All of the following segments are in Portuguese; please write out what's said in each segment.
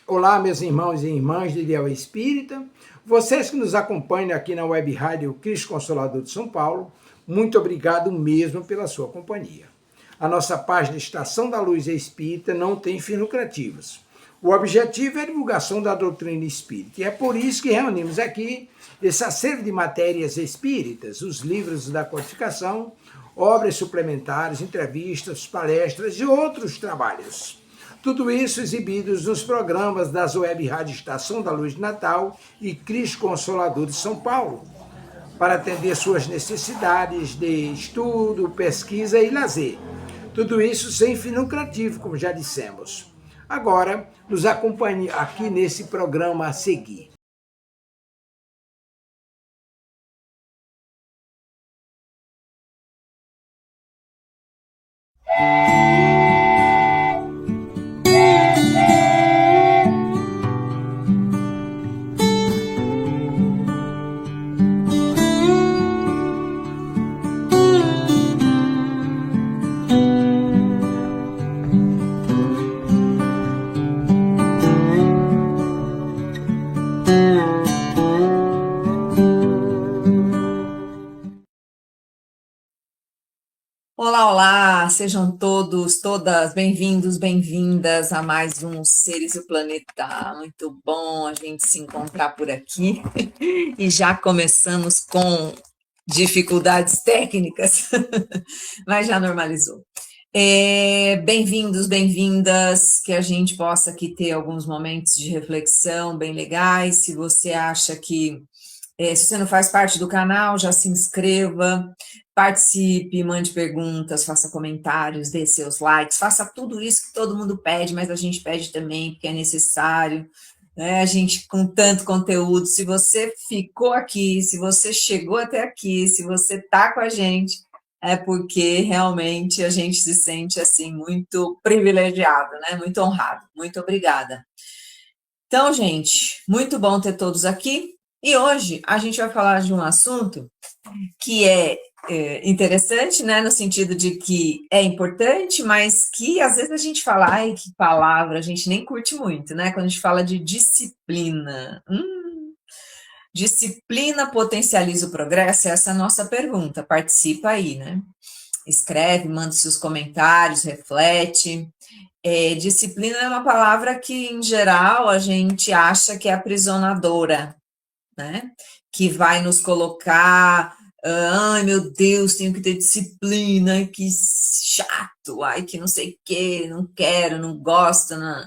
Olá, meus irmãos e irmãs de Ideal Espírita, vocês que nos acompanham aqui na Web Rádio Cristo Consolador de São Paulo, muito obrigado mesmo pela sua companhia. A nossa página Estação da Luz Espírita não tem fins lucrativos. O objetivo é a divulgação da doutrina espírita, e é por isso que reunimos aqui esse acervo de matérias espíritas, os livros da codificação, obras suplementares, entrevistas, palestras e outros trabalhos. Tudo isso exibidos nos programas das Web Rádio Estação da Luz de Natal e Cristo Consolador de São Paulo, para atender suas necessidades de estudo, pesquisa e lazer. Tudo isso sem fim lucrativo, como já dissemos. Agora, nos acompanhe aqui nesse programa a seguir. Olá, olá, sejam todos, todas bem-vindos, bem-vindas a mais um Seres do Planeta. Muito bom a gente se encontrar por aqui e já começamos com dificuldades técnicas, mas já normalizou. Bem-vindos, bem-vindas, que a gente possa aqui ter alguns momentos de reflexão bem legais. Se você acha que, se você não faz parte do canal, já se inscreva. Participe, mande perguntas, faça comentários, dê seus likes, faça tudo isso que todo mundo pede, mas a gente pede também porque é necessário, né? A gente com tanto conteúdo, se você ficou aqui, se você chegou até aqui, se você está com a gente, é porque realmente a gente se sente assim muito privilegiado, né? Muito honrado. Muito obrigada. Então, gente, muito bom ter todos aqui. E hoje a gente vai falar de um assunto que é interessante, né, no sentido de que é importante, mas que às vezes a gente fala, ai, que palavra, a gente nem curte muito, né, quando a gente fala de disciplina. Disciplina potencializa o progresso? Essa é a nossa pergunta, participa aí, né? Escreve, manda seus comentários, reflete. Disciplina é uma palavra que, em geral, a gente acha que é aprisionadora, né? Que vai nos colocar, ai meu Deus, tenho que ter disciplina, que chato, ai que não sei o que, não quero, não gosto, não.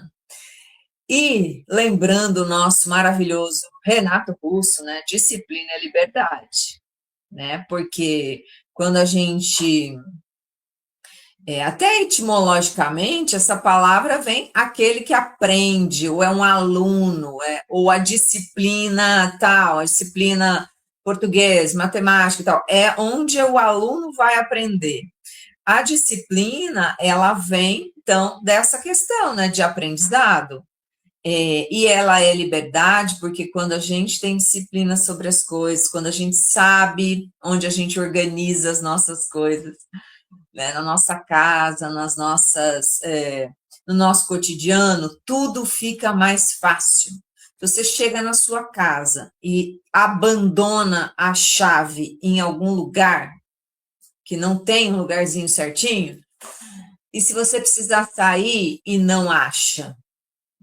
E lembrando o nosso maravilhoso Renato Russo, né? Disciplina é liberdade, né? Porque quando a gente até etimologicamente, essa palavra vem aquele que aprende, ou é um aluno, ou a disciplina tal, a disciplina português, matemática e tal, é onde o aluno vai aprender. A disciplina, ela vem, então, dessa questão, né, de aprendizado. E ela é liberdade, porque quando a gente tem disciplina sobre as coisas, quando a gente sabe onde a gente organiza as nossas coisas, né, na nossa casa, no nosso cotidiano, tudo fica mais fácil. Você chega na sua casa e abandona a chave em algum lugar, que não tem um lugarzinho certinho, e se você precisar sair e não acha,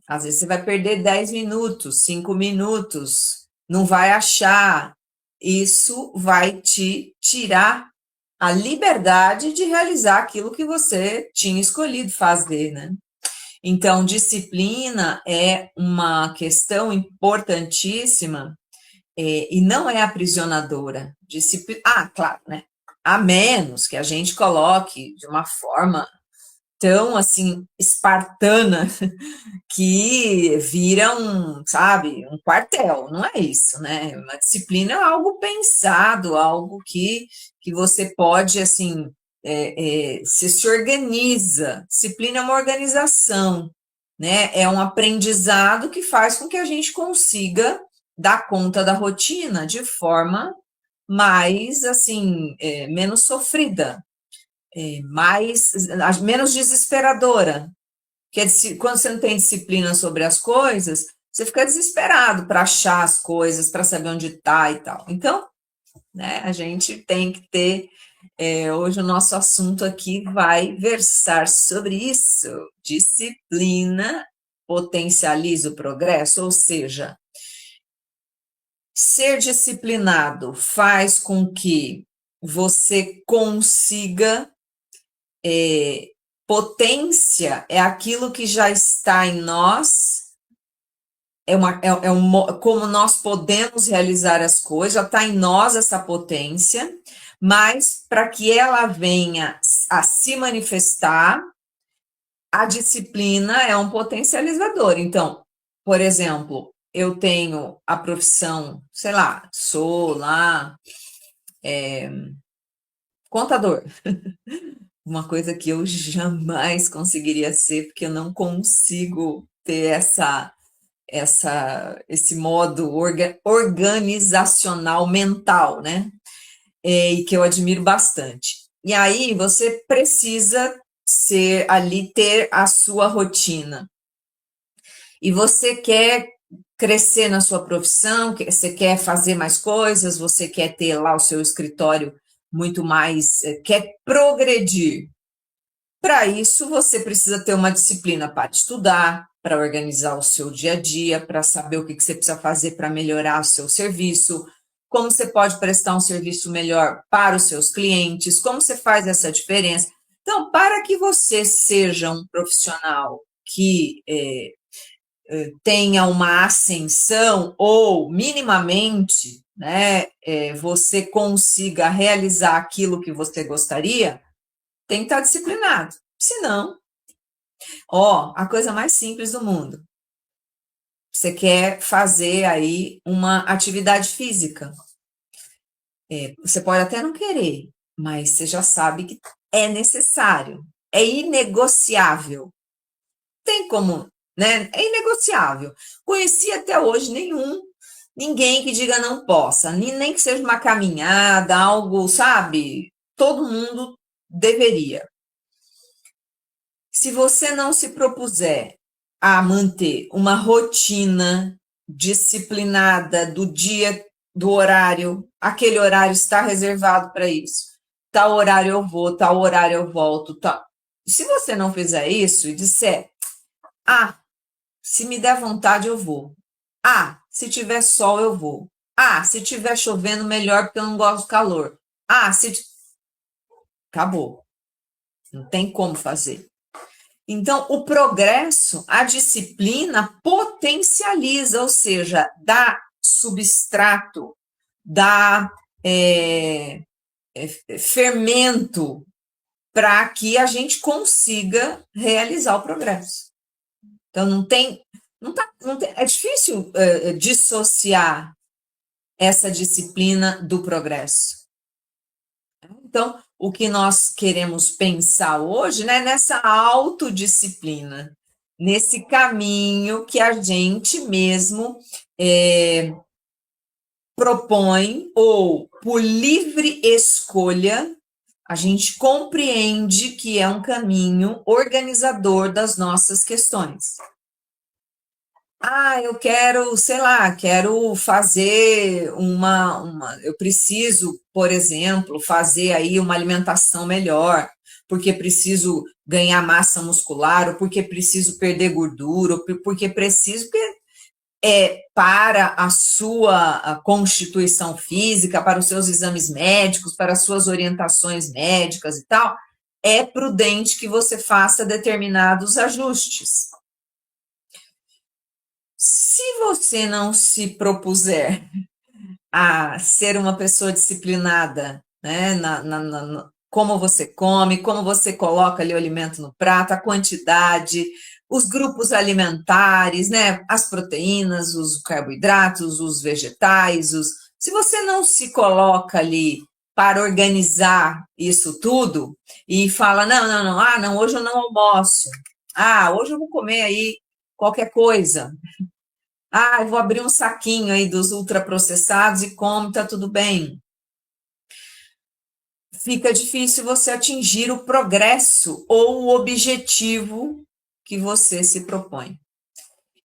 às vezes você vai perder 10 minutos, 5 minutos, não vai achar, isso vai te tirar a liberdade de realizar aquilo que você tinha escolhido fazer, né? Então, disciplina é uma questão importantíssima e não é aprisionadora. Claro, né? A menos que a gente coloque de uma forma tão, assim, espartana que vira sabe, um quartel, não é isso, né? Uma disciplina é algo pensado, algo que você pode, assim, você se organiza. Disciplina é uma organização, né? É um aprendizado que faz com que a gente consiga dar conta da rotina de forma mais, assim, menos sofrida, menos desesperadora, Porque quando você não tem disciplina sobre as coisas, você fica desesperado para achar as coisas, para saber onde está e tal. Então, né, a gente tem que ter. Hoje o nosso assunto aqui vai versar sobre isso. Disciplina potencializa o progresso, ou seja, ser disciplinado faz com que você consiga. Potência é aquilo que já está em nós, como nós podemos realizar as coisas, já está em nós essa potência, mas para que ela venha a se manifestar, a disciplina é um potencializador. Então, por exemplo, eu tenho a profissão, sei lá, sou lá contador. Uma coisa que eu jamais conseguiria ser, porque eu não consigo ter esse modo organizacional mental, né? E que eu admiro bastante. E aí você precisa ter a sua rotina. E você quer crescer na sua profissão, você quer fazer mais coisas, você quer ter lá o seu escritório muito mais, quer progredir. Para isso, você precisa ter uma disciplina para estudar, para organizar o seu dia a dia, para saber o que você precisa fazer para melhorar o seu serviço, como você pode prestar um serviço melhor para os seus clientes, como você faz essa diferença. Então, para que você seja um profissional que tenha uma ascensão ou minimamente, né, você consiga realizar aquilo que você gostaria, tem que estar disciplinado. Senão, a coisa mais simples do mundo. Você quer fazer aí uma atividade física. Você pode até não querer, mas você já sabe que é necessário. É inegociável. Tem como, né? É inegociável. Conheci até hoje ninguém que diga não possa, nem que seja uma caminhada, algo, sabe? Todo mundo deveria. Se você não se propuser a manter uma rotina disciplinada do dia, do horário, aquele horário está reservado para isso, tal horário eu vou, tal horário eu volto, tal. Se você não fizer isso e disser, se me der vontade eu vou, se tiver sol eu vou, se tiver chovendo melhor porque eu não gosto do calor, acabou, não tem como fazer. Então, o progresso, a disciplina potencializa, ou seja, dá substrato, dá fermento para que a gente consiga realizar o progresso. Então, não tem, é difícil dissociar essa disciplina do progresso. Então, o que nós queremos pensar hoje, né, nessa autodisciplina, nesse caminho que a gente mesmo propõe, ou por livre escolha, a gente compreende que é um caminho organizador das nossas questões. Eu quero, sei lá, quero fazer eu preciso, por exemplo, fazer aí uma alimentação melhor, porque preciso ganhar massa muscular, ou porque preciso perder gordura, ou porque para a sua constituição física, para os seus exames médicos, para as suas orientações médicas e tal, é prudente que você faça determinados ajustes. Se você não se propuser a ser uma pessoa disciplinada, né, como você come, como você coloca ali o alimento no prato, a quantidade, os grupos alimentares, né, as proteínas, os carboidratos, os vegetais, se você não se coloca ali para organizar isso tudo e fala, não, hoje eu não almoço, hoje eu vou comer aí qualquer coisa, eu vou abrir um saquinho aí dos ultraprocessados e como, tá tudo bem. Fica difícil você atingir o progresso ou o objetivo que você se propõe.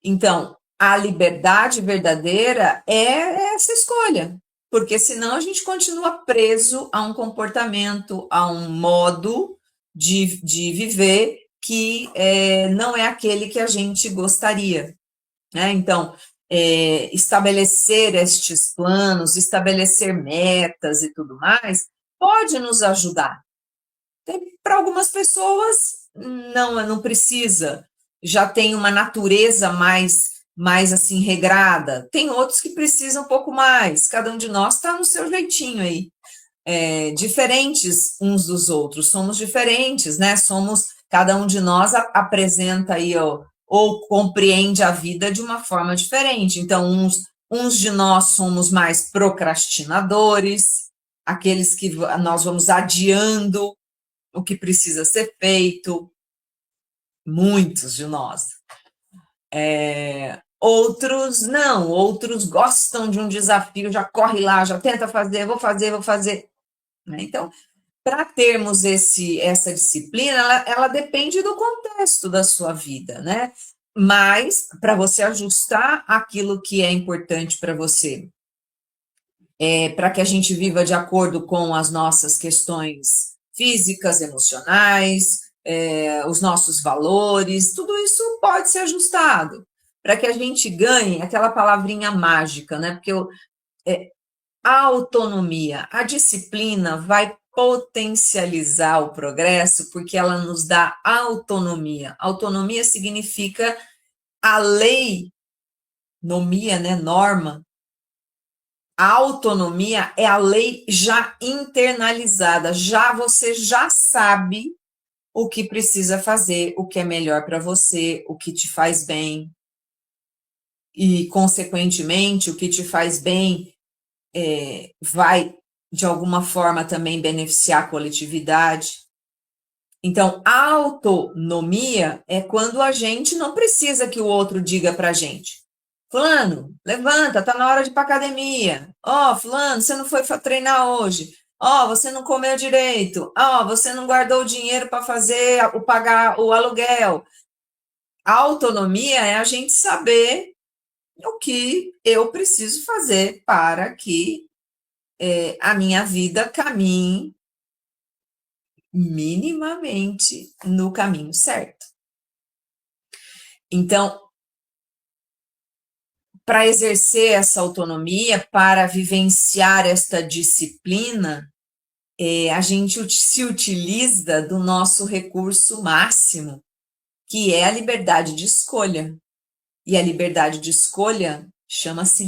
Então, a liberdade verdadeira é essa escolha, porque senão a gente continua preso a um comportamento, a um modo de viver que não é aquele que a gente gostaria, né? Então, estabelecer estes planos, estabelecer metas e tudo mais, pode nos ajudar. Para algumas pessoas, não precisa, já tem uma natureza mais assim regrada. Tem outros que precisam um pouco mais. Cada um de nós está no seu jeitinho aí. Diferentes uns dos outros, somos diferentes, né? Cada um de nós apresenta aí, ou compreende a vida de uma forma diferente. Então, uns de nós somos mais procrastinadores, aqueles que nós vamos adiando o que precisa ser feito, muitos de nós. Outros não, outros gostam de um desafio, já corre lá, já tenta fazer, vou fazer. Então, para termos essa disciplina, ela depende do contexto da sua vida, né? Mas, para você ajustar aquilo que é importante para você, para que a gente viva de acordo com as nossas questões físicas, emocionais, os nossos valores, tudo isso pode ser ajustado, para que a gente ganhe aquela palavrinha mágica, né? Porque a autonomia, a disciplina vai potencializar o progresso, porque ela nos dá autonomia. Autonomia significa a lei, nomia, né, norma. A autonomia é a lei já internalizada, você já sabe o que precisa fazer, o que é melhor para você, o que te faz bem. E, consequentemente, o que te faz bem vai, de alguma forma, também beneficiar a coletividade. Então, a autonomia é quando a gente não precisa que o outro diga para a gente: fulano, levanta, tá na hora de ir para academia. Fulano, você não foi treinar hoje. Você não comeu direito. Você não guardou o dinheiro para pagar o aluguel. A autonomia é a gente saber o que eu preciso fazer para que a minha vida caminhe minimamente no caminho certo. Então, para exercer essa autonomia, para vivenciar esta disciplina, a gente se utiliza do nosso recurso máximo, que é a liberdade de escolha. E a liberdade de escolha chama-se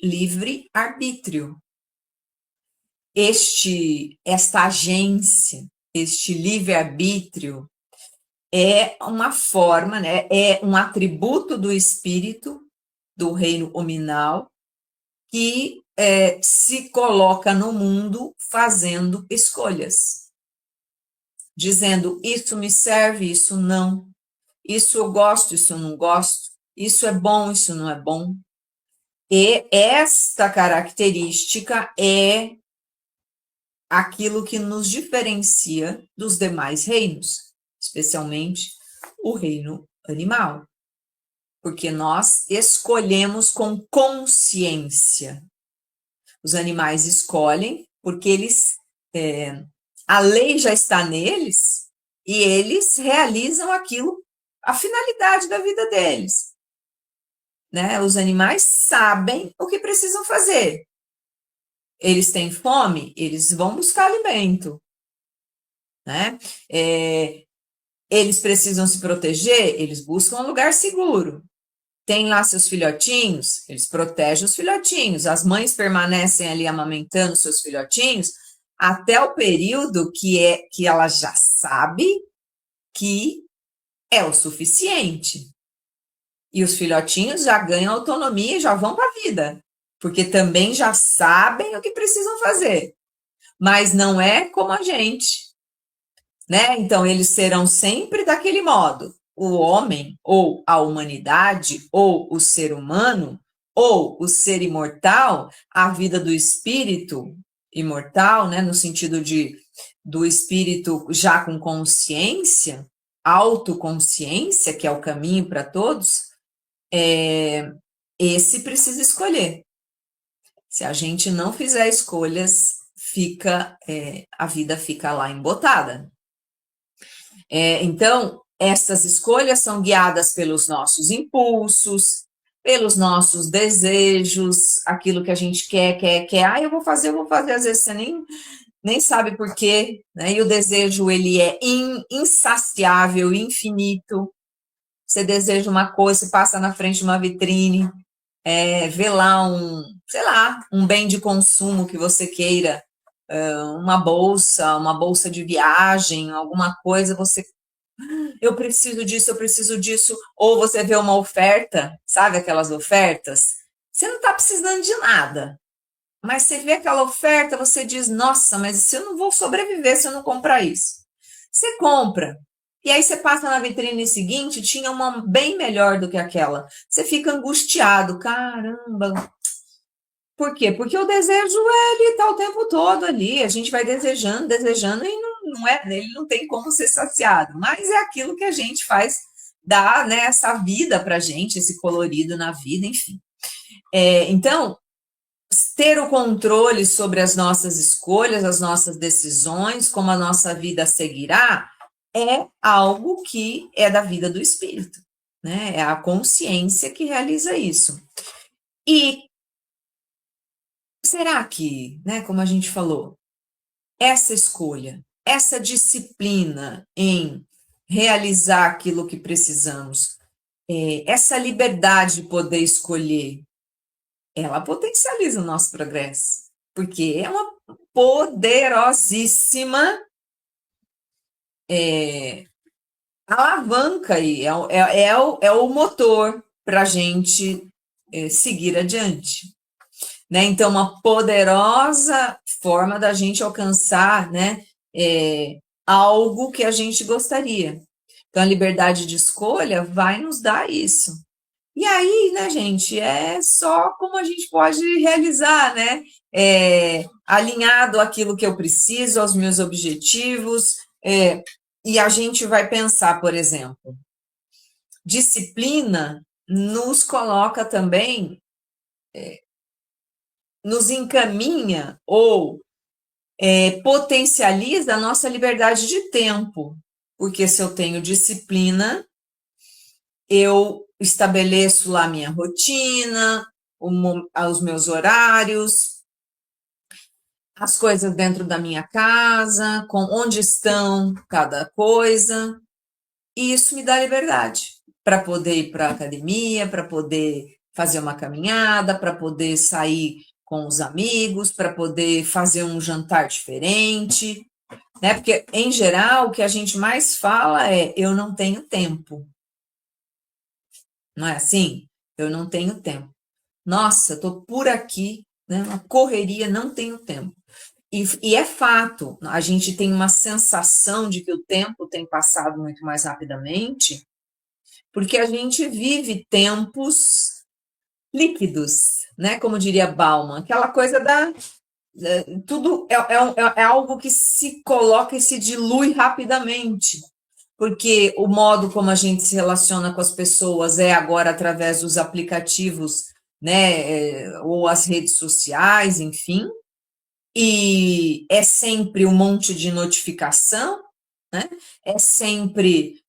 livre-arbítrio. Esta agência, este livre-arbítrio é uma forma, né, é um atributo do espírito, do reino hominal, que se coloca no mundo fazendo escolhas, dizendo: isso me serve, isso não, isso eu gosto, isso eu não gosto, isso é bom, isso não é bom. E esta característica é aquilo que nos diferencia dos demais reinos, especialmente o reino animal, porque nós escolhemos com consciência. Os animais escolhem porque a lei já está neles e eles realizam aquilo, a finalidade da vida deles. Né? Os animais sabem o que precisam fazer. Eles têm fome, eles vão buscar alimento. Né? Eles precisam se proteger, eles buscam um lugar seguro. Tem lá seus filhotinhos, eles protegem os filhotinhos. As mães permanecem ali amamentando seus filhotinhos até o período que ela já sabe que é o suficiente. E os filhotinhos já ganham autonomia e já vão para a vida, porque também já sabem o que precisam fazer. Mas não é como a gente, né? Então, eles serão sempre daquele modo. O homem, ou a humanidade, ou o ser humano, ou o ser imortal, a vida do espírito imortal, né? No sentido do espírito já com consciência, autoconsciência, que é o caminho para todos, esse precisa escolher. Se a gente não fizer escolhas, a vida fica lá embotada. Então, essas escolhas são guiadas pelos nossos impulsos, pelos nossos desejos, aquilo que a gente quer. Eu vou fazer, às vezes você nem sabe por quê, né? E o desejo, ele é insaciável, infinito. Você deseja uma coisa, você passa na frente de uma vitrine, vê lá um bem de consumo que você queira, uma bolsa de viagem, alguma coisa, eu preciso disso, ou você vê uma oferta, sabe aquelas ofertas? Você não está precisando de nada, mas você vê aquela oferta, você diz, nossa, mas eu não vou sobreviver se eu não comprar isso. Você compra, e aí você passa na vitrine seguinte, tinha uma bem melhor do que aquela. Você fica angustiado, caramba. Por quê? Porque o desejo, ele está o tempo todo ali, a gente vai desejando, e ele não tem como ser saciado, mas é aquilo que a gente faz, dá, né, essa vida pra gente, esse colorido na vida, enfim. Então, ter o controle sobre as nossas escolhas, as nossas decisões, como a nossa vida seguirá, é algo que é da vida do espírito, né? É a consciência que realiza isso. E será que, né, como a gente falou, essa escolha, essa disciplina em realizar aquilo que precisamos, essa liberdade de poder escolher, ela potencializa o nosso progresso, porque é uma poderosíssima alavanca aí, é o motor para a gente seguir adiante. Né? Então, uma poderosa forma da gente alcançar, né, algo que a gente gostaria. Então, a liberdade de escolha vai nos dar isso. E aí, né, gente, é só como a gente pode realizar, né? Alinhado àquilo que eu preciso, aos meus objetivos, e a gente vai pensar, por exemplo, disciplina nos coloca também, nos encaminha ou potencializa a nossa liberdade de tempo, porque se eu tenho disciplina, eu estabeleço lá minha rotina, os meus horários, as coisas dentro da minha casa, onde estão cada coisa, e isso me dá liberdade para poder ir para a academia, para poder fazer uma caminhada, para poder sair com os amigos, para poder fazer um jantar diferente, né? Porque, em geral, o que a gente mais fala é eu não tenho tempo. Não é assim? Eu não tenho tempo. Nossa, estou por aqui, né? Uma correria, não tenho tempo. E é fato, a gente tem uma sensação de que o tempo tem passado muito mais rapidamente, porque a gente vive tempos líquidos, né? Como diria Bauman, aquela coisa tudo é algo que se coloca e se dilui rapidamente, porque o modo como a gente se relaciona com as pessoas é agora através dos aplicativos, né? Ou as redes sociais, enfim, e é sempre um monte de notificação, né? É sempre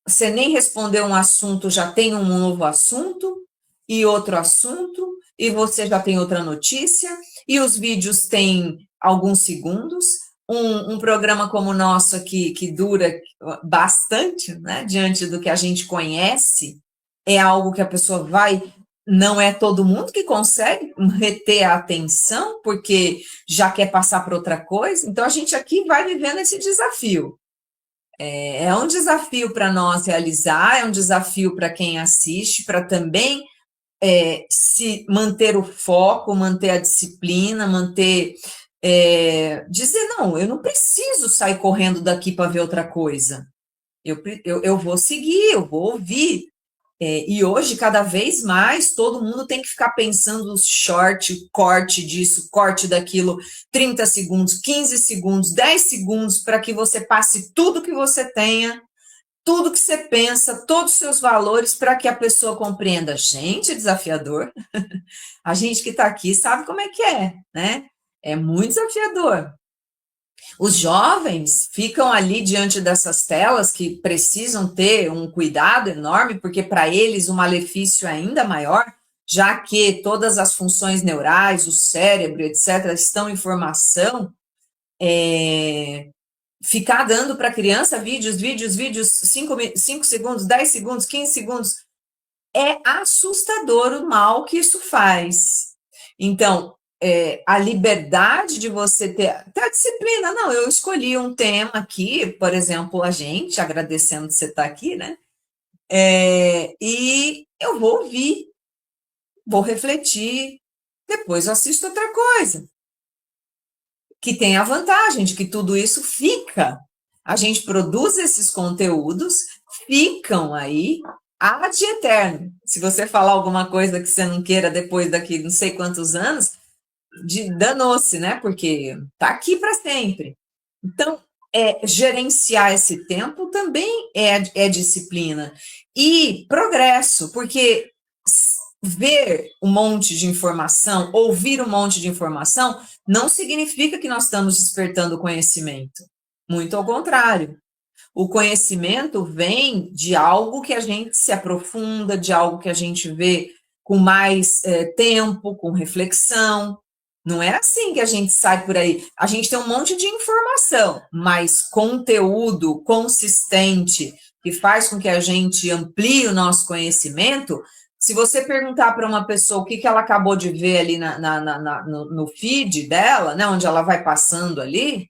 você nem respondeu um assunto, já tem um novo assunto, e outro assunto, e você já tem outra notícia, e os vídeos têm alguns segundos. Um programa como o nosso aqui, que dura bastante, né, diante do que a gente conhece, é algo que a pessoa vai. Não é todo mundo que consegue reter a atenção, porque já quer passar para outra coisa. Então, a gente aqui vai vivendo esse desafio. É um desafio para nós realizar, é um desafio para quem assiste, para também se manter o foco, manter a disciplina, dizer, não, eu não preciso sair correndo daqui para ver outra coisa. Eu vou seguir, eu vou ouvir. E hoje, cada vez mais, todo mundo tem que ficar pensando corte disso, corte daquilo, 30 segundos, 15 segundos, 10 segundos, para que você passe tudo que você tenha tudo que você pensa, todos os seus valores, para que a pessoa compreenda. Gente, é desafiador. A gente que está aqui sabe como é que é, né? É muito desafiador. Os jovens ficam ali diante dessas telas que precisam ter um cuidado enorme, porque para eles o malefício é ainda maior, já que todas as funções neurais, o cérebro, etc., estão em formação. Ficar dando para a criança vídeos, 5 segundos, 10 segundos, 15 segundos, é assustador o mal que isso faz. Então, a liberdade de você ter a disciplina. Não, eu escolhi um tema aqui, por exemplo, a gente, agradecendo de você estar aqui, né? E eu vou ouvir, vou refletir, depois eu assisto outra coisa. Que tem a vantagem de que tudo isso fica. A gente produz esses conteúdos, ficam aí ad eterno. Se você falar alguma coisa que você não queira depois daqui não sei quantos anos, danou-se, né? Porque tá aqui para sempre. Então, gerenciar esse tempo também é disciplina. E progresso, porque ver um monte de informação, ouvir um monte de informação, não significa que nós estamos despertando conhecimento. Muito ao contrário. O conhecimento vem de algo que a gente se aprofunda, de algo que a gente vê com mais tempo, com reflexão. Não é assim que a gente sai por aí. A gente tem um monte de informação, mas conteúdo consistente que faz com que a gente amplie o nosso conhecimento. Se você perguntar para uma pessoa o que ela acabou de ver ali no feed dela, né, onde ela vai passando ali,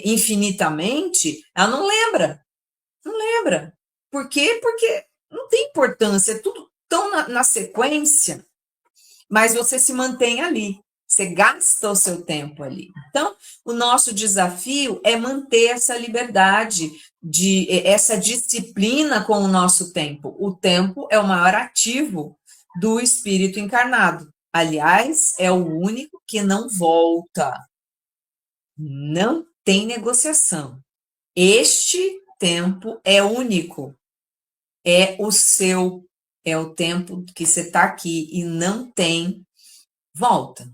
infinitamente, ela não lembra. Não lembra. Por quê? Porque não tem importância, é tudo tão na sequência, mas você se mantém ali. Você gasta o seu tempo ali. Então, o nosso desafio é manter essa liberdade, essa disciplina com o nosso tempo. O tempo é o maior ativo do espírito encarnado. Aliás, é o único que não volta. Não tem negociação. Este tempo é único. É o seu, é o tempo que você está aqui e não tem volta.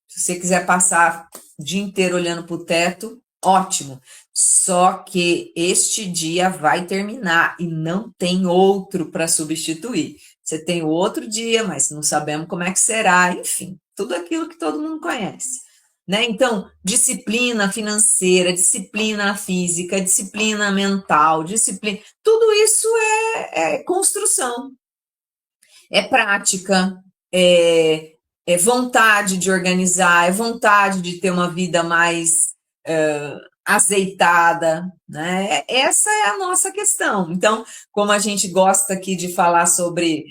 Se você quiser passar o dia inteiro olhando para o teto, ótimo. Só que este dia vai terminar e não tem outro para substituir. Você tem outro dia, mas não sabemos como é que será. Enfim, tudo aquilo que todo mundo conhece. Né? Então, disciplina financeira, disciplina física, disciplina mental, disciplina. Tudo isso é construção, é prática, é vontade de organizar, é vontade de ter uma vida mais azeitada, né? Essa é a nossa questão. Então, como a gente gosta aqui de falar sobre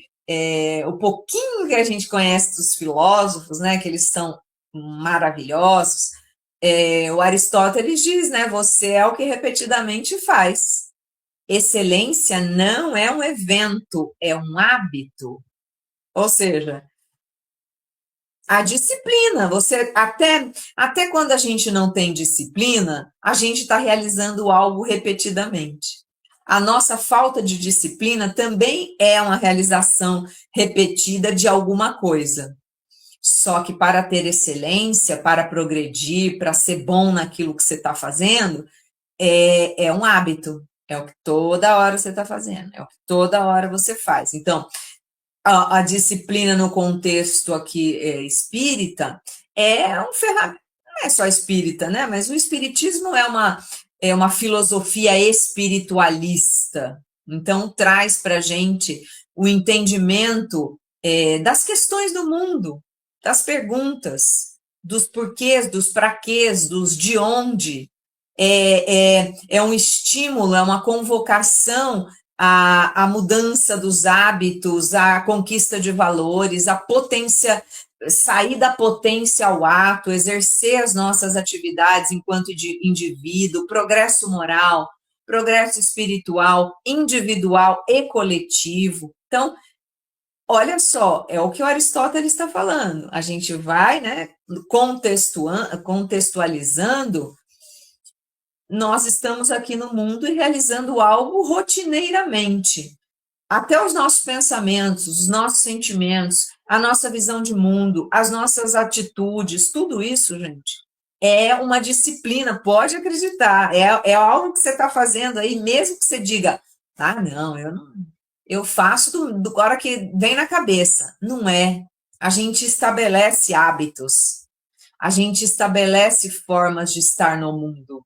o pouquinho que a gente conhece dos filósofos, né? Que eles são maravilhosos. O Aristóteles diz, né? Você é o que repetidamente faz. Excelência não é um evento, é um hábito. Ou seja, a disciplina, você até quando a gente não tem disciplina, a gente está realizando algo repetidamente. A nossa falta de disciplina também é uma realização repetida de alguma coisa. Só que para ter excelência, para progredir, para ser bom naquilo que você está fazendo, é um hábito. É o que toda hora você está fazendo, é o que toda hora você faz. Então, a disciplina no contexto aqui espírita é um ferramenta, não é só espírita, né? Mas o espiritismo é uma filosofia espiritualista. Então, traz para a gente o entendimento das questões do mundo, das perguntas, dos porquês, dos praquês, dos de onde. É um estímulo, é uma convocação à mudança dos hábitos, à conquista de valores, à potência, sair da potência ao ato, exercer as nossas atividades enquanto indivíduo, progresso moral, progresso espiritual, individual e coletivo. Então, olha só, é o que o Aristóteles está falando. A gente vai, né, contextualizando nós estamos aqui no mundo e realizando algo rotineiramente. Até os nossos pensamentos, os nossos sentimentos, a nossa visão de mundo, as nossas atitudes, tudo isso, gente, é uma disciplina, pode acreditar, é algo que você está fazendo aí, mesmo que você diga, ah, não, eu faço do hora que vem na cabeça. Não é. A gente estabelece hábitos, a gente estabelece formas de estar no mundo.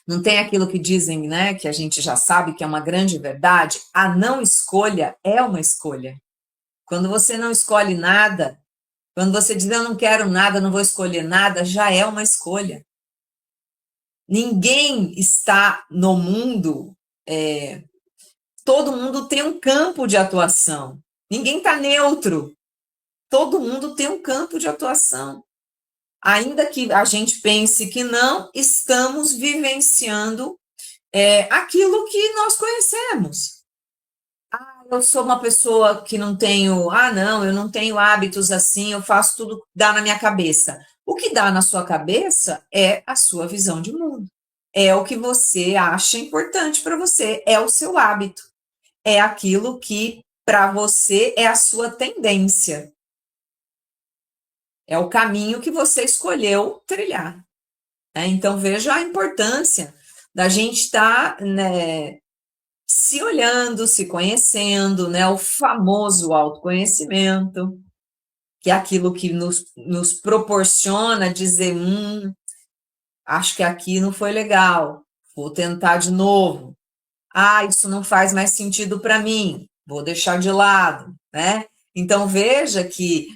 Não tem aquilo que dizem, né, que a gente já sabe que é uma grande verdade? A não escolha é uma escolha. Quando você não escolhe nada, quando você diz eu não quero nada, não vou escolher nada, já é uma escolha. Ninguém está no mundo, todo mundo tem um campo de atuação. Ninguém está neutro. Todo mundo tem um campo de atuação. Ainda que a gente pense que não, estamos vivenciando aquilo que nós conhecemos. Eu sou uma pessoa que não tenho, não, eu não tenho hábitos assim, eu faço tudo que dá na minha cabeça. O que dá na sua cabeça é a sua visão de mundo. É o que você acha importante para você, é o seu hábito. É aquilo que para você é a sua tendência. É o caminho que você escolheu trilhar. Então, veja a importância da gente estar, né, se olhando, se conhecendo, né, o famoso autoconhecimento, que é aquilo que nos proporciona dizer, acho que aqui não foi legal, vou tentar de novo. Isso não faz mais sentido para mim, vou deixar de lado, né? Então, veja que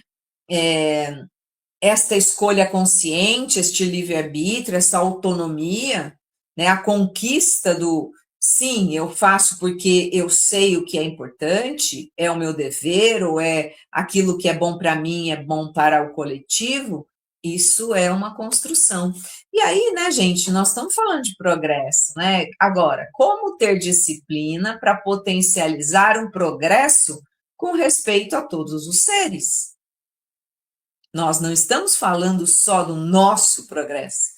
esta escolha consciente, este livre-arbítrio, essa autonomia, né, a conquista do sim, eu faço porque eu sei o que é importante, é o meu dever, ou é aquilo que é bom para mim, é bom para o coletivo, isso é uma construção. E aí, né, gente, nós estamos falando de progresso, né? Agora, como ter disciplina para potencializar um progresso com respeito a todos os seres? Nós não estamos falando só do nosso progresso.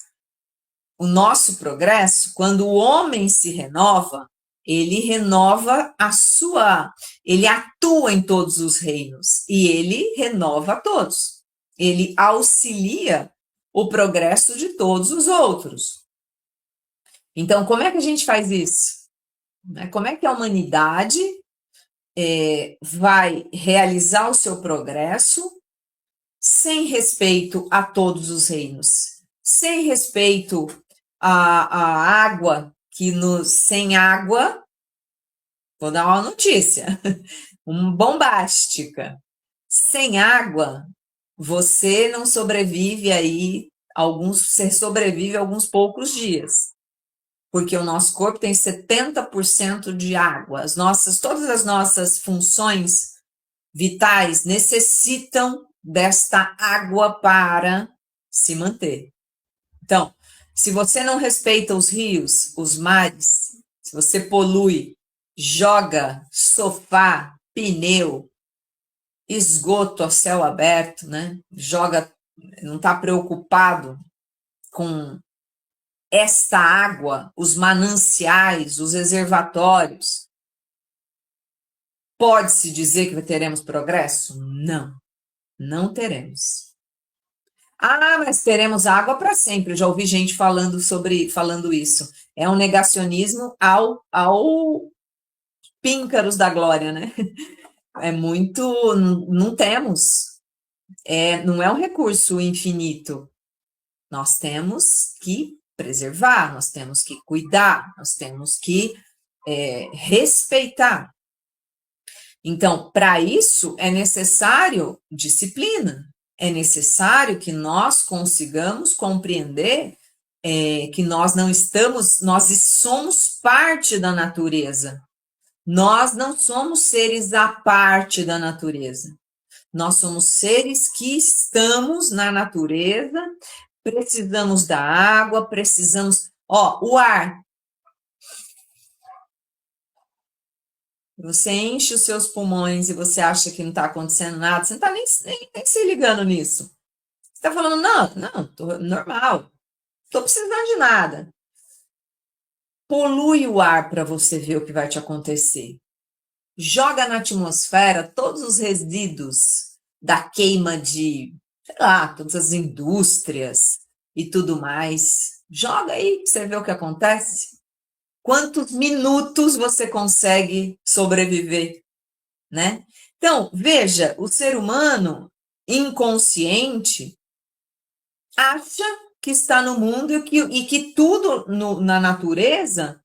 O nosso progresso, quando o homem se renova, ele renova ele atua em todos os reinos e ele renova a todos. Ele auxilia o progresso de todos os outros. Então, como é que a gente faz isso? Como é que a humanidade vai realizar o seu progresso sem respeito a todos os reinos, sem respeito à água, sem água, vou dar uma notícia, bombástica, sem água, você não sobrevive aí, você sobrevive alguns poucos dias, porque o nosso corpo tem 70% de água, todas as nossas funções vitais necessitam desta água para se manter. Então, se você não respeita os rios, os mares, se você polui, joga sofá, pneu, esgoto a céu aberto, né? Não está preocupado com esta água, os mananciais, os reservatórios, pode-se dizer que teremos progresso? Não, não teremos. Mas teremos água para sempre. Eu já ouvi gente falando isso. É um negacionismo ao píncaros da glória, né? É muito, não temos. Não é um recurso infinito. Nós temos que preservar, nós temos que cuidar, nós temos que respeitar. Então, para isso é necessário disciplina, é necessário que nós consigamos compreender que nós somos parte da natureza. Nós não somos seres à parte da natureza. Nós somos seres que estamos na natureza, precisamos da água, o ar. Você enche os seus pulmões e você acha que não está acontecendo nada, você não está nem se ligando nisso. Você está falando, não, tô normal, estou precisando de nada. polui o ar para você ver o que vai te acontecer. Joga na atmosfera todos os resíduos da queima de, sei lá, todas as indústrias e tudo mais. Joga aí para você ver o que acontece. Quantos minutos você consegue sobreviver, né? Então, veja, o ser humano inconsciente acha que está no mundo e que tudo na natureza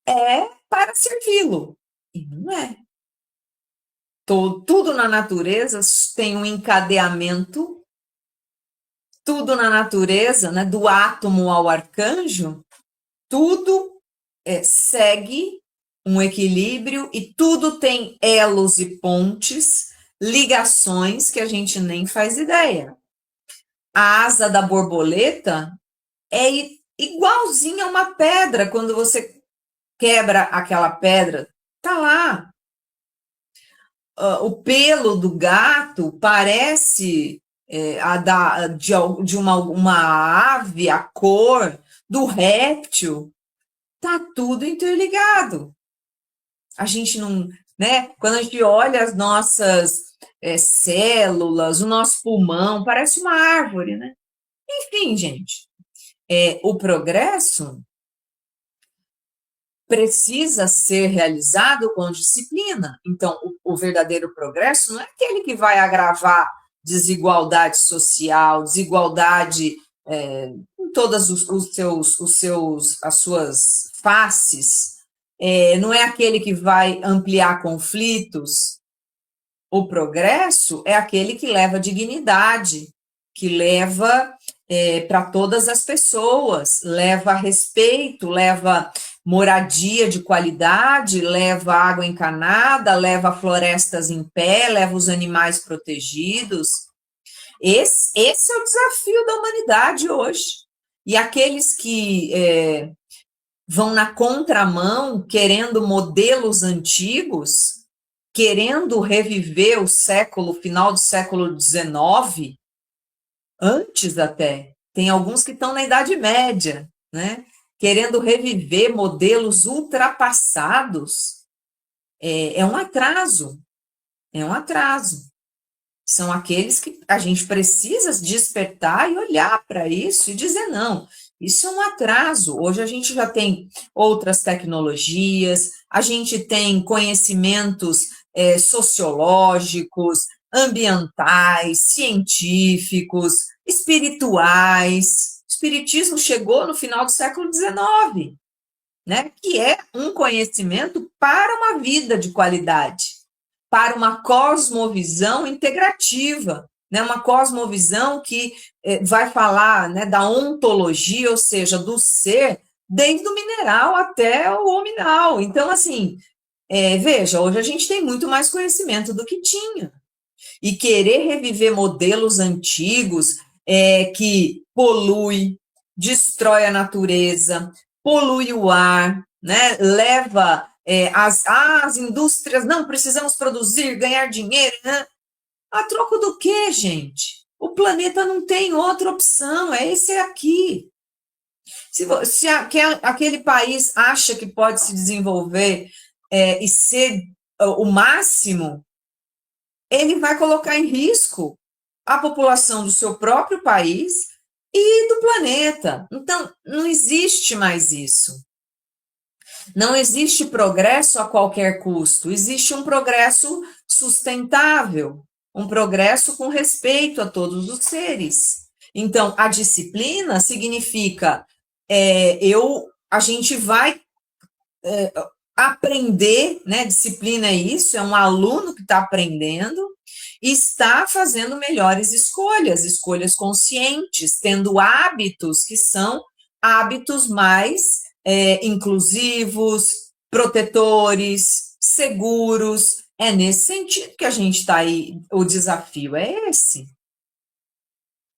é para servi-lo. E não é. Tudo na natureza tem um encadeamento, tudo na natureza, né, do átomo ao arcanjo, tudo segue um equilíbrio e tudo tem elos e pontes, ligações que a gente nem faz ideia. A asa da borboleta é igualzinha a uma pedra, quando você quebra aquela pedra, tá lá. O pelo do gato parece de uma ave, a cor do réptil, tá tudo interligado. A gente não, né? Quando a gente olha as nossas células, o nosso pulmão, parece uma árvore, né? Enfim, gente, o progresso precisa ser realizado com disciplina. Então, o verdadeiro progresso não é aquele que vai agravar desigualdade social, desigualdade em todas as suas faces, não é aquele que vai ampliar conflitos. O progresso é aquele que leva dignidade, que leva para todas as pessoas, leva respeito, leva moradia de qualidade, leva água encanada, leva florestas em pé, leva os animais protegidos. Esse é o desafio da humanidade hoje. E aqueles que vão na contramão, querendo modelos antigos, querendo reviver o final do século XIX, antes até, tem alguns que estão na Idade Média, né? Querendo reviver modelos ultrapassados, é um atraso, São aqueles que a gente precisa despertar e olhar para isso e dizer, não, isso é um atraso. Hoje a gente já tem outras tecnologias, a gente tem conhecimentos sociológicos, ambientais, científicos, espirituais. O espiritismo chegou no final do século XIX, né? Que é um conhecimento para uma vida de qualidade, para uma cosmovisão integrativa, né? Uma cosmovisão que vai falar, né, da ontologia, ou seja, do ser, desde o mineral até o hominal. Então, assim, veja, hoje a gente tem muito mais conhecimento do que tinha. E querer reviver modelos antigos que polui, destrói a natureza, polui o ar, né? Leva as indústrias, não, precisamos produzir, ganhar dinheiro, né? A troco do quê, gente? O planeta não tem outra opção, esse aqui. Se aquele país acha que pode se desenvolver e ser o máximo, ele vai colocar em risco a população do seu próprio país e do planeta. Então, não existe mais isso. Não existe progresso a qualquer custo, existe um progresso sustentável, um progresso com respeito a todos os seres. Então, a disciplina significa a gente vai aprender, né? Disciplina é isso, é um aluno que está aprendendo e está fazendo melhores escolhas conscientes, tendo hábitos que são hábitos mais inclusivos, protetores, seguros. É nesse sentido que a gente está aí, o desafio é esse.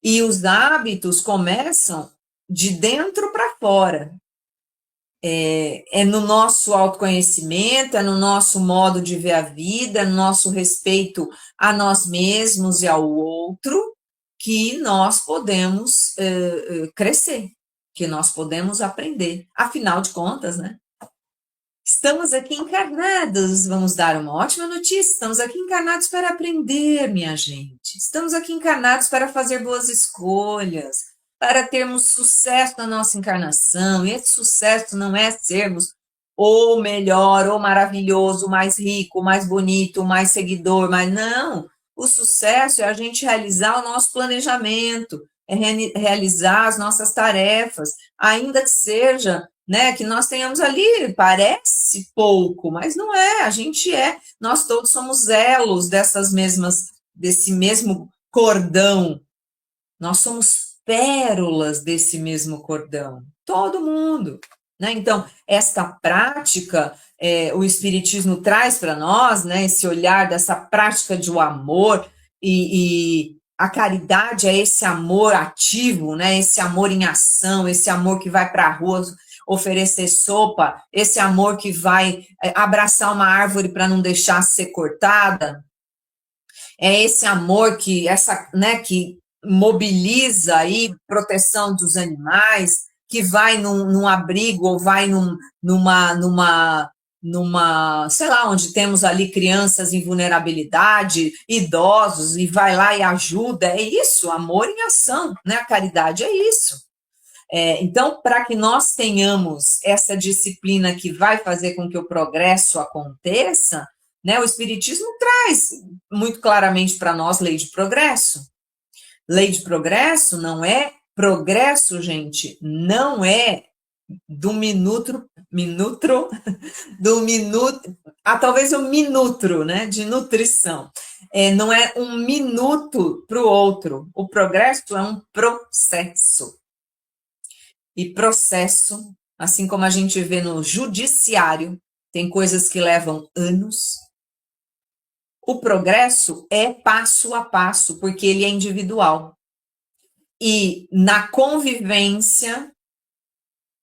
E os hábitos começam de dentro para fora. É no nosso autoconhecimento, é no nosso modo de ver a vida, no nosso respeito a nós mesmos e ao outro, que nós podemos crescer, que nós podemos aprender. Afinal de contas, né? Estamos aqui encarnados, vamos dar uma ótima notícia, estamos aqui encarnados para aprender, minha gente. Estamos aqui encarnados para fazer boas escolhas, para termos sucesso na nossa encarnação. E esse sucesso não é sermos o melhor, o maravilhoso, o mais rico, o mais bonito, o mais seguidor, mas não. O sucesso é a gente realizar o nosso planejamento, é realizar as nossas tarefas, ainda que seja, né, que nós tenhamos ali, parece pouco, mas não é, a gente é, nós todos somos elos desse mesmo cordão, nós somos pérolas desse mesmo cordão, todo mundo, né? Então, esta prática, o Espiritismo traz para nós, né, esse olhar dessa prática de o amor, e a caridade é esse amor ativo, né, esse amor em ação, esse amor que vai para a rua oferecer sopa, esse amor que vai abraçar uma árvore para não deixar ser cortada, é esse amor que mobiliza aí proteção dos animais, que vai num abrigo ou vai numa, sei lá, onde temos ali crianças em vulnerabilidade, idosos, e vai lá e ajuda, é isso, amor em ação, né? A caridade é isso. Então, para que nós tenhamos essa disciplina que vai fazer com que o progresso aconteça, né, o Espiritismo traz muito claramente para nós lei de progresso. Lei de progresso não é progresso, gente, não é talvez um minutro, né, de nutrição. Não é um minuto para o outro. O progresso é um processo. E processo, assim como a gente vê no judiciário, tem coisas que levam anos. O progresso é passo a passo, porque ele é individual. E na convivência,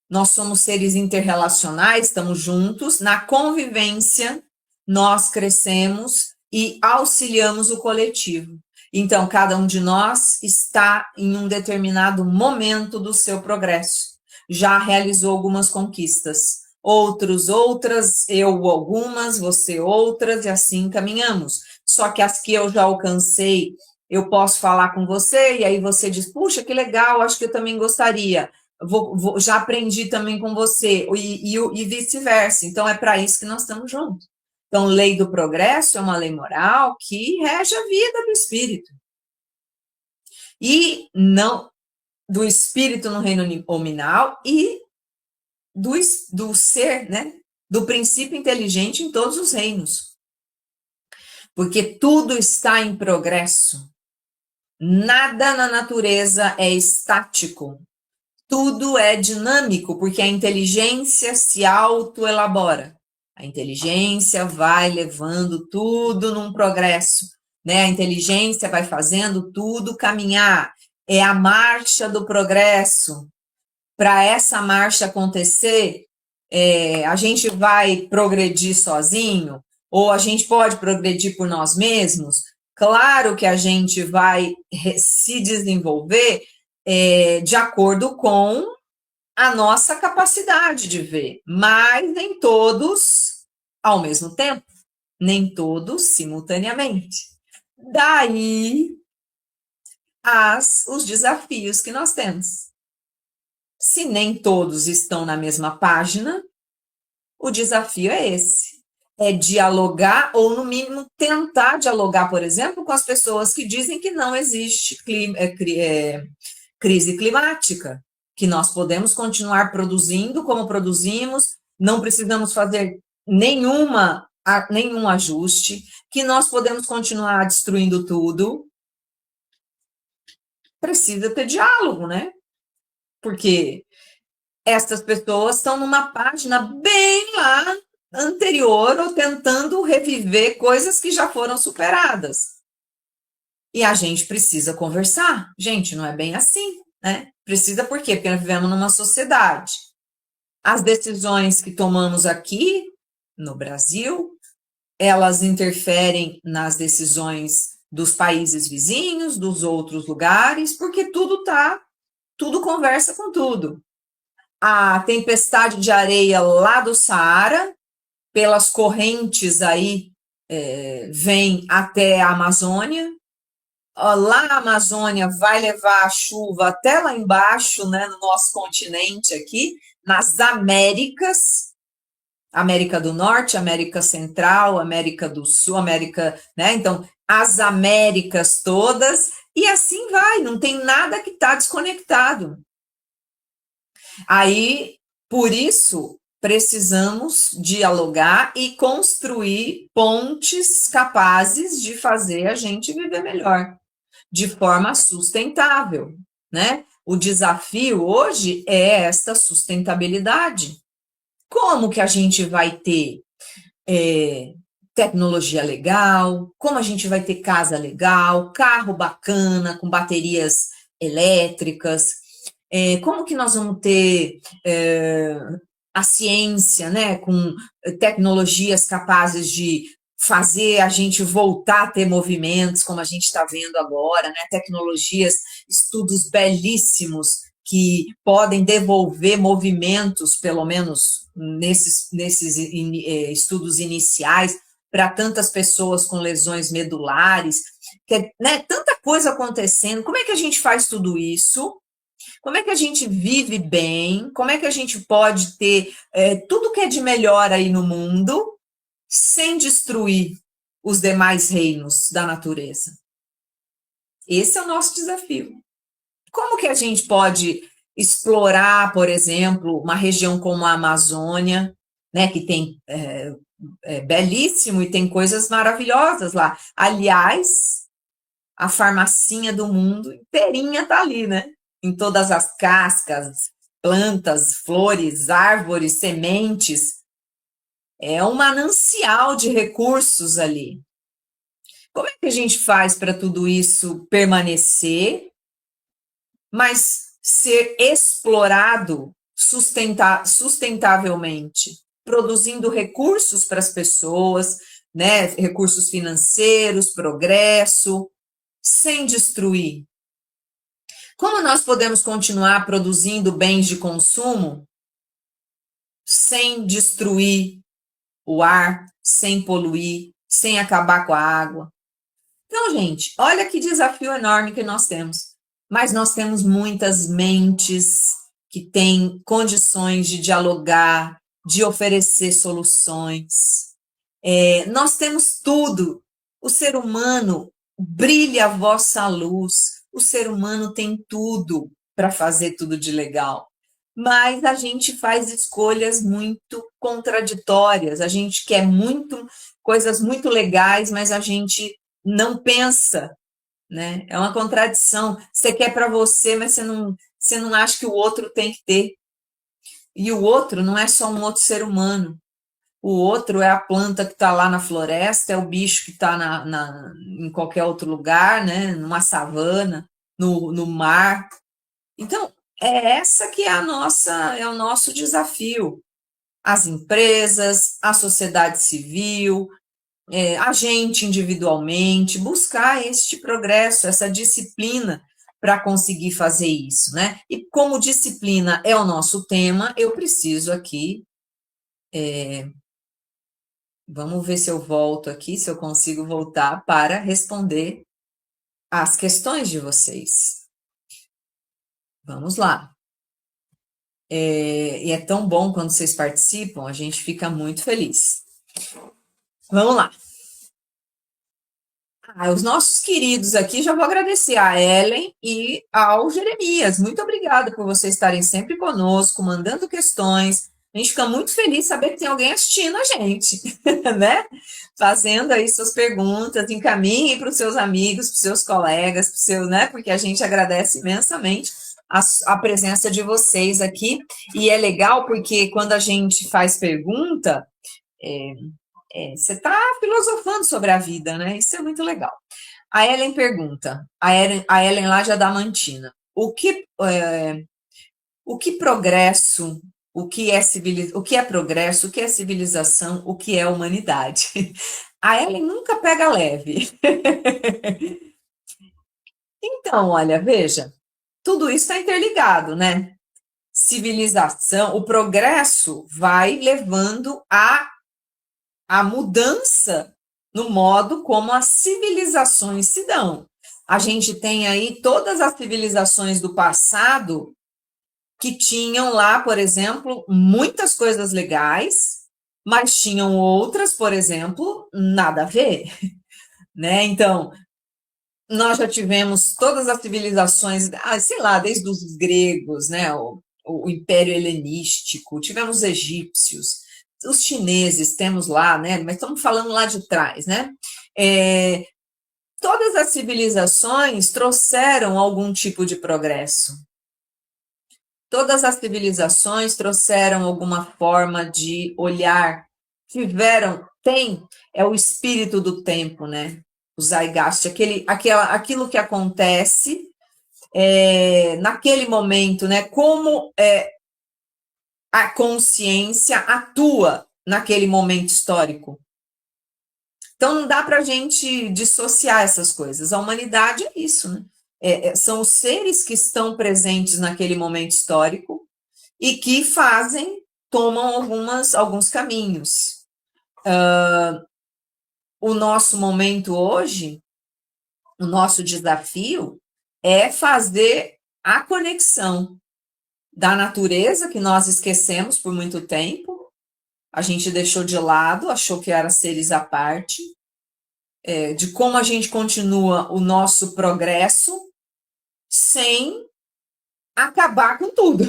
nós somos seres interrelacionais, estamos juntos, na convivência, nós crescemos e auxiliamos o coletivo. Então, cada um de nós está em um determinado momento do seu progresso. Já realizou algumas conquistas, outras, eu algumas, você outras, e assim caminhamos. Só que as que eu já alcancei, eu posso falar com você, e aí você diz, puxa, que legal, acho que eu também gostaria. Já aprendi também com você, e vice-versa. Então, é para isso que nós estamos juntos. Então, lei do progresso é uma lei moral que rege a vida do espírito. E não do espírito no reino nominal e do ser, né? Do princípio inteligente em todos os reinos. Porque tudo está em progresso. Nada na natureza é estático. Tudo é dinâmico, porque a inteligência se autoelabora. A inteligência vai levando tudo num progresso, né? A inteligência vai fazendo tudo caminhar. É a marcha do progresso. Para essa marcha acontecer, a gente vai progredir sozinho? Ou a gente pode progredir por nós mesmos? Claro que a gente vai se desenvolver de acordo com a nossa capacidade de ver, mas nem todos ao mesmo tempo, nem todos simultaneamente. Daí os desafios que nós temos. Se nem todos estão na mesma página, o desafio é esse. É dialogar, ou no mínimo tentar dialogar, por exemplo, com as pessoas que dizem que não existe crise climática, que nós podemos continuar produzindo como produzimos, não precisamos fazer nenhum ajuste, que nós podemos continuar destruindo tudo. Precisa ter diálogo, né? Porque essas pessoas estão numa página bem lá anterior ou tentando reviver coisas que já foram superadas. E a gente precisa conversar. Gente, não é bem assim, né? Precisa por quê? Porque nós vivemos numa sociedade. As decisões que tomamos aqui no Brasil, elas interferem nas decisões dos países vizinhos, dos outros lugares, porque tudo conversa com tudo. A tempestade de areia lá do Saara pelas correntes aí, vem até a Amazônia. Lá na Amazônia vai levar a chuva até lá embaixo, né, no nosso continente aqui, nas Américas, América do Norte, América Central, América do Sul, América, né? Então, as Américas todas, e assim vai, não tem nada que está desconectado. Aí, por isso, precisamos dialogar e construir pontes capazes de fazer a gente viver melhor, de forma sustentável, né? O desafio hoje é esta sustentabilidade. Como que a gente vai ter tecnologia legal? Como a gente vai ter casa legal, carro bacana, com baterias elétricas? Como que nós vamos ter a ciência, né, com tecnologias capazes de fazer a gente voltar a ter movimentos, como a gente está vendo agora, né, tecnologias, estudos belíssimos que podem devolver movimentos, pelo menos nesses estudos iniciais, para tantas pessoas com lesões medulares, né, tanta coisa acontecendo. Como é que a gente faz tudo isso? Como é que a gente vive bem? Como é que a gente pode ter tudo que é de melhor aí no mundo sem destruir os demais reinos da natureza? Esse é o nosso desafio. Como que a gente pode explorar, por exemplo, uma região como a Amazônia, né, que tem belíssimo e tem coisas maravilhosas lá. Aliás, a farmacinha do mundo inteirinha está ali, né? Em todas as cascas, plantas, flores, árvores, sementes. É um manancial de recursos ali. Como é que a gente faz para tudo isso permanecer, mas ser explorado sustentavelmente, produzindo recursos para as pessoas, né? Recursos financeiros, progresso, sem destruir? Como nós podemos continuar produzindo bens de consumo sem destruir o ar, sem poluir, sem acabar com a água? Então, gente, olha que desafio enorme que nós temos. Mas nós temos muitas mentes que têm condições de dialogar, de oferecer soluções. Nós temos tudo. O ser humano brilha a vossa luz. O ser humano tem tudo para fazer tudo de legal. Mas a gente faz escolhas muito contraditórias. A gente quer coisas muito legais, mas a gente não pensa, né? É uma contradição. Você quer para você, mas você não acha que o outro tem que ter. E o outro não é só um outro ser humano. O outro é a planta que está lá na floresta, é o bicho que está em qualquer outro lugar, né? Numa savana, no mar. Então, essa que é o nosso desafio. As empresas, a sociedade civil, a gente individualmente, buscar este progresso, essa disciplina para conseguir fazer isso, né? E como disciplina é o nosso tema, eu preciso aqui. Vamos ver se eu volto aqui, se eu consigo voltar para responder as questões de vocês. Vamos lá. E é tão bom quando vocês participam, a gente fica muito feliz. Vamos lá. Os nossos queridos aqui, já vou agradecer a Ellen e ao Jeremias. Muito obrigada por vocês estarem sempre conosco, mandando questões. A gente fica muito feliz de saber que tem alguém assistindo a gente, né? Fazendo aí suas perguntas, encaminhem para os seus amigos, para os seus colegas, para os seus, né? Porque a gente agradece imensamente a presença de vocês aqui. E é legal porque quando a gente faz pergunta, você está filosofando sobre a vida, né? Isso é muito legal. A Ellen pergunta, a Ellen lá já da Mantina, o que progresso, o que é progresso, o que é civilização, o que é humanidade? A Ellen nunca pega leve. Então, olha, veja, tudo isso está interligado, né? Civilização, o progresso vai levando a a mudança no modo como as civilizações se dão. A gente tem aí todas as civilizações do passado que tinham lá, por exemplo, muitas coisas legais, mas tinham outras, por exemplo, nada a ver, né? Então, nós já tivemos todas as civilizações, sei lá, desde os gregos, né? O Império Helenístico, tivemos os egípcios, os chineses temos lá, né? Mas estamos falando lá de trás, né? Todas as civilizações trouxeram algum tipo de progresso. Todas as civilizações trouxeram alguma forma de olhar, é o espírito do tempo, né? O Zeitgeist, aquilo que acontece naquele momento, né? Como a consciência atua naquele momento histórico. Então, não dá para a gente dissociar essas coisas. A humanidade é isso, né? São os seres que estão presentes naquele momento histórico e que tomam alguns caminhos. O nosso momento hoje, o nosso desafio é fazer a conexão da natureza, que nós esquecemos por muito tempo, a gente deixou de lado, achou que era seres à parte, de como a gente continua o nosso progresso sem acabar com tudo,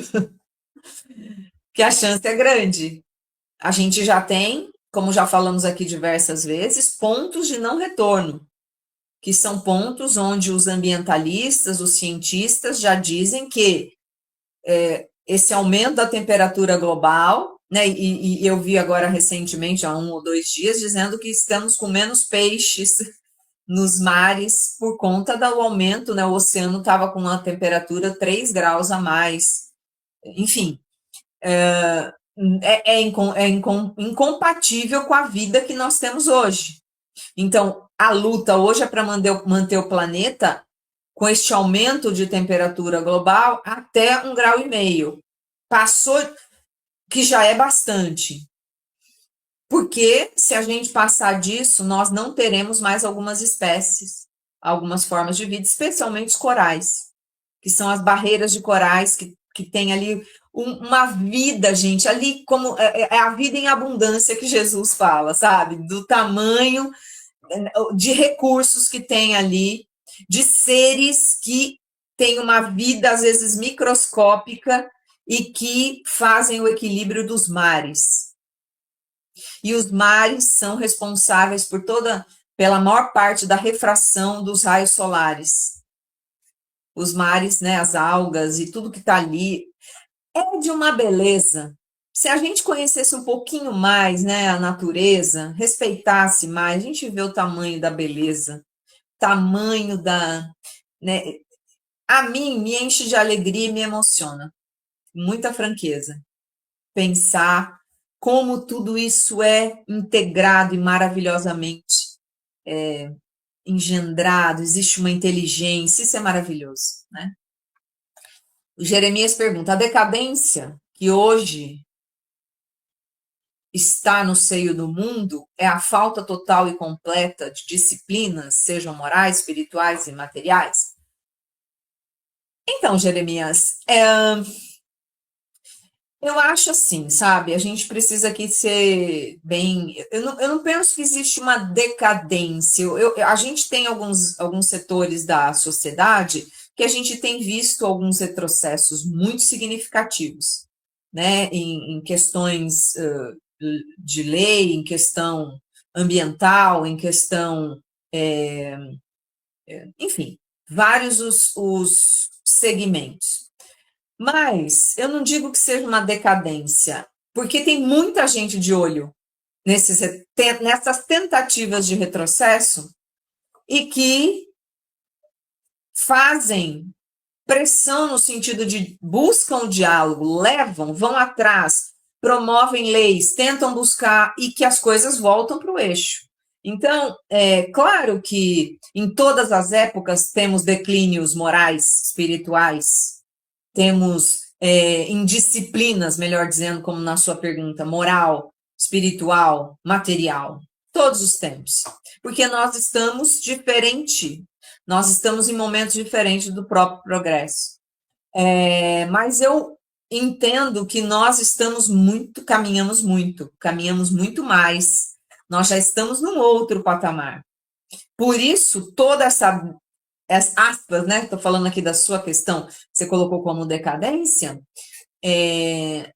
que a chance é grande. A gente já tem, como já falamos aqui diversas vezes, pontos de não retorno, que são pontos onde os ambientalistas, os cientistas já dizem que esse aumento da temperatura global, né, e eu vi agora recentemente, há 1 ou 2 dias, dizendo que estamos com menos peixes nos mares por conta do aumento, né, o oceano estava com uma temperatura 3 graus a mais. Enfim, incompatível com a vida que nós temos hoje. Então, a luta hoje é para manter o planeta com este aumento de temperatura global até 1,5 graus. Passou, que já é bastante. Porque se a gente passar disso, nós não teremos mais algumas espécies, algumas formas de vida, especialmente os corais, que são as barreiras de corais que tem ali uma vida, gente, ali como é a vida em abundância que Jesus fala, sabe? Do tamanho de recursos que tem ali, de seres que têm uma vida, às vezes, microscópica e que fazem o equilíbrio dos mares. E os mares são responsáveis pela maior parte da refração dos raios solares. Os mares, né, as algas e tudo que está ali, é de uma beleza. Se a gente conhecesse um pouquinho mais, né, a natureza, respeitasse mais, a gente vê o tamanho da beleza, tamanho né, a mim me enche de alegria e me emociona, muita franqueza, pensar como tudo isso é integrado e maravilhosamente engendrado, existe uma inteligência, isso é maravilhoso, né? O Jeremias pergunta, a decadência que hoje está no seio do mundo é a falta total e completa de disciplinas, sejam morais, espirituais e materiais? Então, Jeremias, eu acho assim, sabe? A gente precisa aqui ser bem. Eu não penso que existe uma decadência. A gente tem alguns setores da sociedade que a gente tem visto alguns retrocessos muito significativos, né? Em questões de lei, em questão ambiental, em questão. Enfim, vários os segmentos. Mas eu não digo que seja uma decadência, porque tem muita gente de olho nessas tentativas de retrocesso e que fazem pressão no sentido de buscam o diálogo, vão atrás, promovem leis, tentam buscar e que as coisas voltam para o eixo. Então, é claro que em todas as épocas temos declínios morais, espirituais, temos indisciplinas, melhor dizendo, como na sua pergunta, moral, espiritual, material, todos os tempos, porque nós estamos diferente, nós estamos em momentos diferentes do próprio progresso. Mas eu entendo que nós caminhamos muito mais, nós já estamos num outro patamar. Por isso, toda essa aspas, né? Estou falando aqui da sua questão, você colocou como decadência,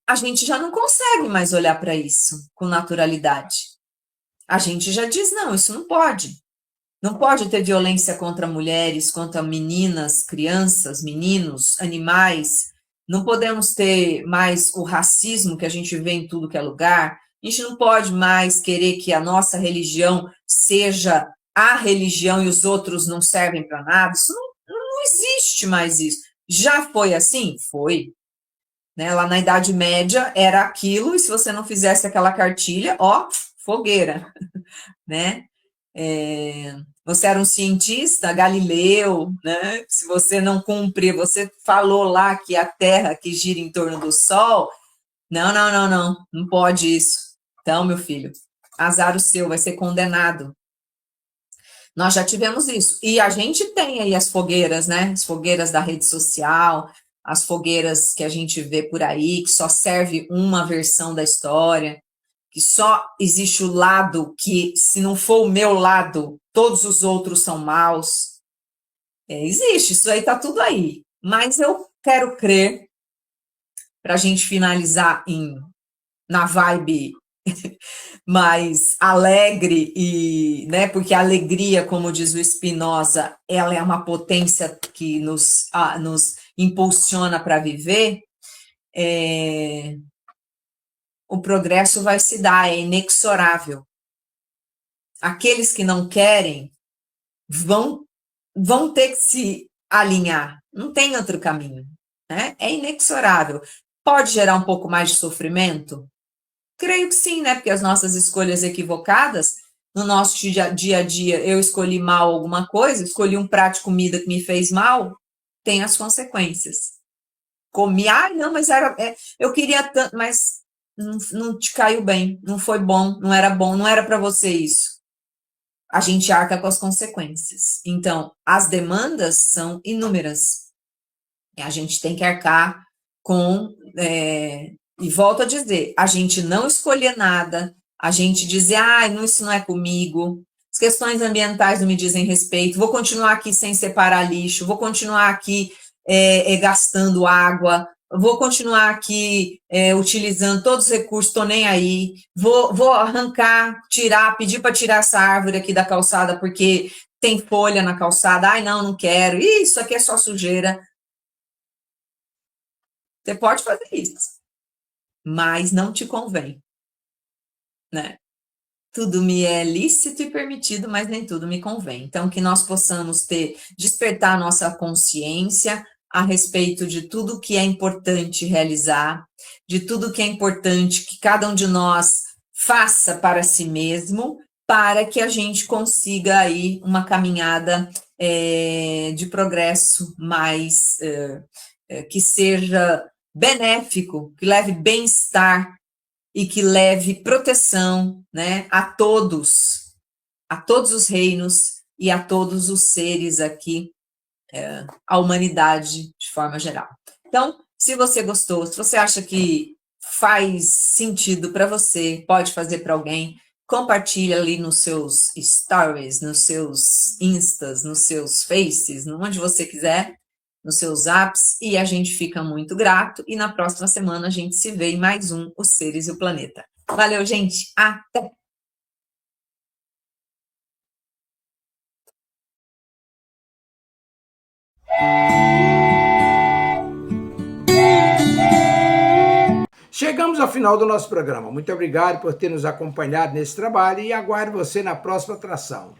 a gente já não consegue mais olhar para isso com naturalidade. A gente já diz, não, isso não pode. Não pode ter violência contra mulheres, contra meninas, crianças, meninos, animais. Não podemos ter mais o racismo que a gente vê em tudo que é lugar. A gente não pode mais querer que a nossa religião seja a religião e os outros não servem para nada. Isso não existe mais isso. Já foi assim? Foi. Né? Lá na Idade Média era aquilo, e se você não fizesse aquela cartilha, ó, fogueira. Né? Você era um cientista, Galileu, né? Se você não cumprir, você falou lá que a Terra que gira em torno do Sol, não pode isso. Então, meu filho, azar o seu, vai ser condenado. Nós já tivemos isso. E a gente tem aí as fogueiras, né? As fogueiras da rede social, as fogueiras que a gente vê por aí, que só serve uma versão da história, que só existe o lado que, se não for o meu lado, todos os outros são maus. Existe, isso aí tá tudo aí. Mas eu quero crer, para a gente finalizar na vibe mais alegre, e, né, porque a alegria, como diz o Spinoza, ela é uma potência que nos impulsiona para viver. O progresso vai se dar, é inexorável. Aqueles que não querem vão ter que se alinhar, não tem outro caminho, né? É inexorável. Pode gerar um pouco mais de sofrimento? Creio que sim, né? Porque as nossas escolhas equivocadas, no nosso dia a dia, eu escolhi mal alguma coisa, escolhi um prato de comida que me fez mal, tem as consequências. Comi, não, mas eu queria tanto, mas não te caiu bem, não foi bom, não era para você isso. A gente arca com as consequências. Então, as demandas são inúmeras. E a gente tem que arcar com... e volto a dizer, a gente não escolher nada, a gente dizer, isso não é comigo, as questões ambientais não me dizem respeito, vou continuar aqui sem separar lixo, vou continuar aqui gastando água, vou continuar aqui utilizando todos os recursos, estou nem aí, vou arrancar, pedir para tirar essa árvore aqui da calçada porque tem folha na calçada, não quero, isso aqui é só sujeira. Você pode fazer isso, mas não te convém, né? Tudo me é lícito e permitido, mas nem tudo me convém. Então, que nós possamos despertar a nossa consciência a respeito de tudo que é importante realizar, de tudo que é importante que cada um de nós faça para si mesmo, para que a gente consiga aí uma caminhada de progresso mais que seja benéfico, que leve bem-estar e que leve proteção, né, a todos os reinos e a todos os seres aqui, a humanidade de forma geral. Então, se você gostou, se você acha que faz sentido para você, pode fazer para alguém, compartilha ali nos seus stories, nos seus instas, nos seus faces, onde você quiser, nos seus apps, e a gente fica muito grato, e na próxima semana a gente se vê em mais um Os Seres e o Planeta. Valeu, gente! Até! Chegamos ao final do nosso programa. Muito obrigado por ter nos acompanhado nesse trabalho e aguardo você na próxima atração.